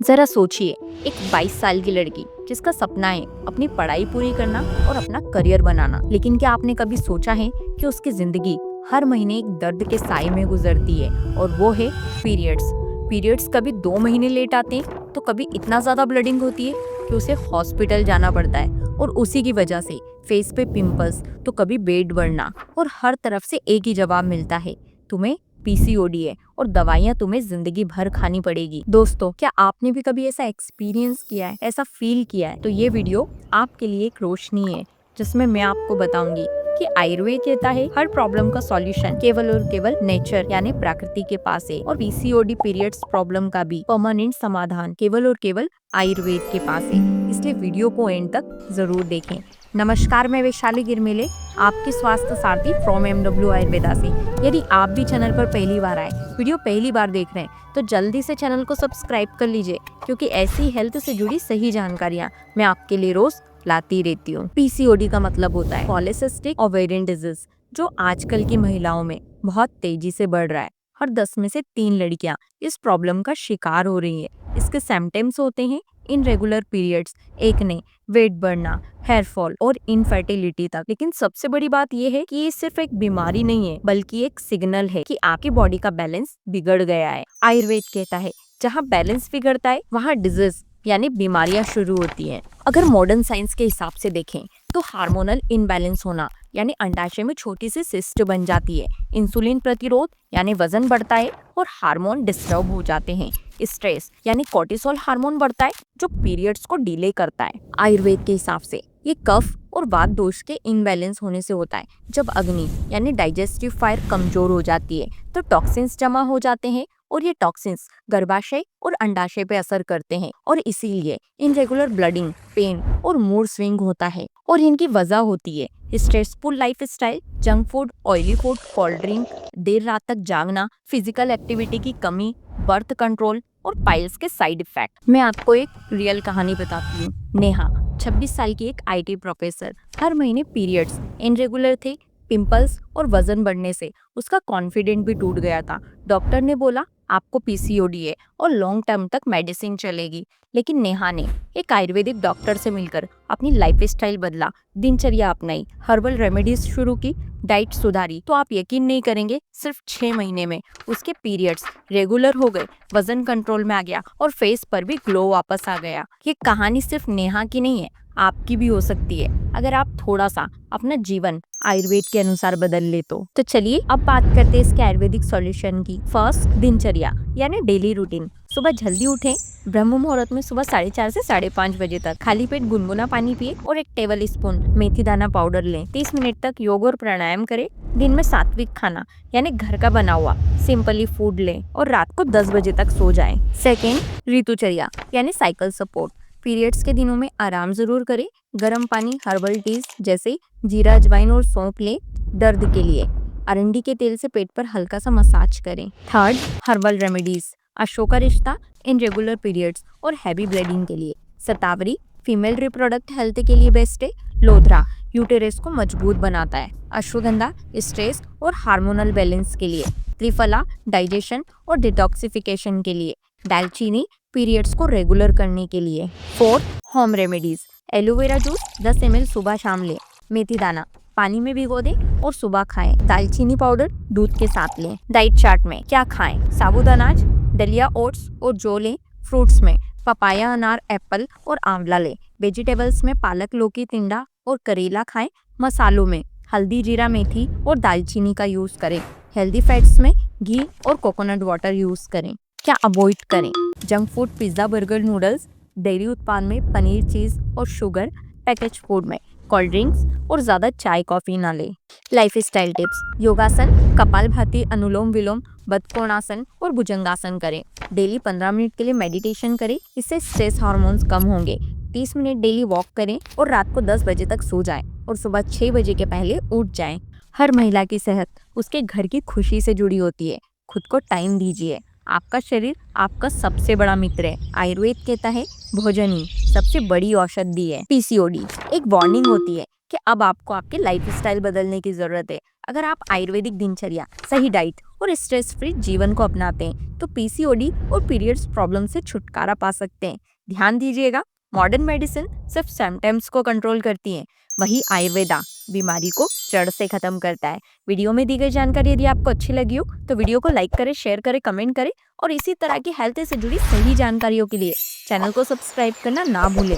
जरा सोचिए, एक 22 साल की लड़की जिसका सपना है अपनी पढ़ाई पूरी करना और अपना करियर बनाना, लेकिन क्या आपने कभी सोचा है कि उसकी जिंदगी हर महीने एक दर्द के साए में गुजरती है, और वो है पीरियड्स। पीरियड्स कभी 2 महीने लेट आते हैं तो कभी इतना ज्यादा ब्लडिंग होती है कि उसे हॉस्पिटल जाना पड़ता है, और उसी की वजह से फेस पे पिंपल्स, तो कभी पेट बढ़ना, और हर तरफ से एक ही जवाब मिलता है, तुम्हें पीसीओडी है और दवाइयाँ तुम्हें जिंदगी भर खानी पड़ेगी। दोस्तों, क्या आपने भी कभी ऐसा एक्सपीरियंस किया है, ऐसा फील किया है? तो ये वीडियो आपके लिए एक रोशनी है, जिसमें मैं आपको बताऊंगी कि आयुर्वेद कहता है हर प्रॉब्लम का सॉल्यूशन केवल और केवल नेचर यानी प्रकृति के पास है, और पीसीओडी पीरियड्स प्रॉब्लम का भी परमानेंट समाधान केवल और केवल आयुर्वेद के पास है। इसलिए वीडियो को एंड तक जरूर देखें। नमस्कार, मैं वैशाली गिरमिले, आपकी स्वास्थ्य सारथी फ्रॉम MW आयुर्वेदा से। यदि आप भी चैनल पर पहली बार आए, वीडियो पहली बार देख रहे हैं, तो जल्दी से चैनल को सब्सक्राइब कर लीजिए, क्योंकि ऐसी हेल्थ से जुड़ी सही जानकारियाँ मैं आपके लिए रोज लाती रहती हूँ। पीसीओडी का मतलब होता है पॉलीसिस्टिक ओवेरियन डिजीज, जो आजकल की महिलाओं में बहुत तेजी से बढ़ रहा है। हर 10 में से 3 लड़कियां इस प्रॉब्लम का शिकार हो रही है। इसके सिम्टम्स होते हैं इनरेगुलर पीरियड्स, एकने, वेट बढ़ना, हेयर फॉल और इनफर्टिलिटी तक। लेकिन सबसे बड़ी बात यह है कि ये सिर्फ एक बीमारी नहीं है, बल्कि एक सिग्नल है कि आपकी बॉडी का बैलेंस बिगड़ गया है। आयुर्वेद कहता है जहाँ बैलेंस बिगड़ता है वहाँ डिजीज यानी बीमारियां शुरू होती हैं। अगर मॉडर्न साइंस के हिसाब से देखें तो हार्मोनल इनबैलेंस होना यानी अंडाशय में छोटी सी सिस्ट बन जाती है, इंसुलिन प्रतिरोध यानी वजन बढ़ता है, और हार्मोन डिस्टर्ब हो जाते हैं। स्ट्रेस यानी कोर्टिसोल हार्मोन बढ़ता है, जो पीरियड्स को डिले करता है। आयुर्वेद के हिसाब से ये कफ और वात दोष के इनबैलेंस होने से होता है। जब अग्नि यानी डाइजेस्टिव फायर कमजोर हो जाती है तो टॉक्सिन्स जमा हो जाते हैं, और ये टॉक्सिन्स गर्भाशय और अंडाशय पे असर करते हैं, और इसीलिए इनरेगुलर ब्लडिंग, पेन और मूड स्विंग होता है। और इनकी वजह होती है stressful lifestyle, junk food, oily food, cold drink, देर रात तक जागना, फिजिकल एक्टिविटी की कमी, बर्थ कंट्रोल और पाइल्स के साइड इफेक्ट। मैं आपको एक रियल कहानी बताती हूँ। नेहा 26 साल की एक IT प्रोफेसर, हर महीने पीरियड्स इनरेगुलर थे। पिंपल्स और वजन बढ़ने से उसका कॉन्फिडेंट भी टूट गया था। डॉक्टर ने बोला आपको पीसीओडी है और लॉन्ग टर्म तक मेडिसिन चलेगी। लेकिन नेहा ने एक आयुर्वेदिक डॉक्टर से मिलकर अपनी लाइफस्टाइल बदला, दिनचर्या अपनाई, हर्बल रेमेडीज शुरू की, डाइट सुधारी, तो आप यकीन नहीं करेंगे, सिर्फ 6 महीने में उसके पीरियड्स रेगुलर हो गए, वजन कंट्रोल में आ गया और फेस पर भी ग्लो वापस आ गया। ये कहानी सिर्फ नेहा की नहीं है, आपकी भी हो सकती है, अगर आप थोड़ा सा अपना जीवन आयुर्वेद के अनुसार बदल ले तो चलिए अब बात करते हैं इसके आयुर्वेदिक सॉल्यूशन की। फर्स्ट, दिनचर्या यानी डेली रूटीन। सुबह जल्दी उठें, ब्रह्म मुहूर्त में सुबह 4:30 से 5:30 बजे तक खाली पेट गुनगुना पानी पिए और 1 टेबल स्पून मेथी दाना पाउडर लें। 30 मिनट तक योग और प्राणायाम करें। दिन में सात्विक खाना यानी घर का बना हुआ सिंपली फूड लें, और रात को 10 बजे तक सो जाएं। सेकेंड, ऋतुचर्या यानी साइकिल सपोर्ट। पीरियड्स के दिनों में आराम जरूर करें। गर्म पानी, हर्बल टीज जैसे जीरा, अजवाइन और सौंफ लें दर्द के लिए। अरंडी के तेल से पेट पर हल्का सा मसाज करें। Third, herbal remedies. अशोका रिश्ता इनरेगुलर पीरियड्स और हैवी ब्लीडिंग के लिए। शतावरी फीमेल रिप्रोडक्ट हेल्थ के लिए बेस्ट है। लोधरा यूटेरस को मजबूत बनाता है। अश्वगंधा स्ट्रेस और हार्मोनल बैलेंस के लिए। त्रिफला डाइजेशन और डिटॉक्सिफिकेशन के लिए। दालचीनी पीरियड्स को रेगुलर करने के लिए। Fourth, home remedies. Aloe vera juice 10 ml सुबह शाम लें। मेथी दाना पानी में भिगो दें और सुबह खाएं। दालचीनी पाउडर दूध के साथ लें। डाइट चार्ट में क्या खाएं? साबुत अनाज, दलिया, ओट्स और जौ लें। फ्रूट्स में पपाया, अनार, एप्पल और आंवला लें। वेजिटेबल्स में पालक, लौकी, टिंडा और करेला खाएं। मसालों में हल्दी, जीरा, मेथी और दालचीनी का यूज करें। हेल्दी फैट्स में घी और कोकोनट वाटर यूज करें। क्या अवॉइड करें? Junk food, pizza, burger, noodles, dairy उत्पाद में पनीर, चीज और शुगर, पैकेज फूड में कोल्ड ड्रिंक्स और ज्यादा चाय कॉफी ना लें। लाइफस्टाइल टिप्स: योगासन, कपालभाति, अनुलोम विलोम, बदकोणासन और भुजंगासन करें। डेली 15 मिनट के लिए मेडिटेशन करें, इससे स्ट्रेस हार्मोन्स कम होंगे। 30 मिनट डेली वॉक करें और रात को 10 बजे तक सो जाएं और सुबह 6 बजे के पहले उठ जाएं। हर महिला की सेहत उसके घर की खुशी से जुड़ी होती है। खुद को टाइम दीजिए। आपका शरीर आपका सबसे बड़ा मित्र है। आयुर्वेद कहता है भोजन ही सबसे बड़ी औषधि है। पीसीओडी एक वार्निंग होती है कि अब आपको आपके लाइफस्टाइल बदलने की जरूरत है। अगर आप आयुर्वेदिक दिनचर्या, सही डाइट और स्ट्रेस फ्री जीवन को अपनाते हैं तो पीसीओडी और पीरियड्स प्रॉब्लम से छुटकारा पा सकते हैं। ध्यान दीजिएगा, मॉडर्न मेडिसिन सिर्फ सिम्टम्स को कंट्रोल करती है, वही आयुर्वेदा बीमारी को जड़ से खत्म करता है। वीडियो में दी गई जानकारी यदि आपको अच्छी लगी हो तो वीडियो को लाइक करें, शेयर करें, कमेंट करें और इसी तरह की हेल्थ से जुड़ी सही जानकारियों के लिए चैनल को सब्सक्राइब करना ना भूलें।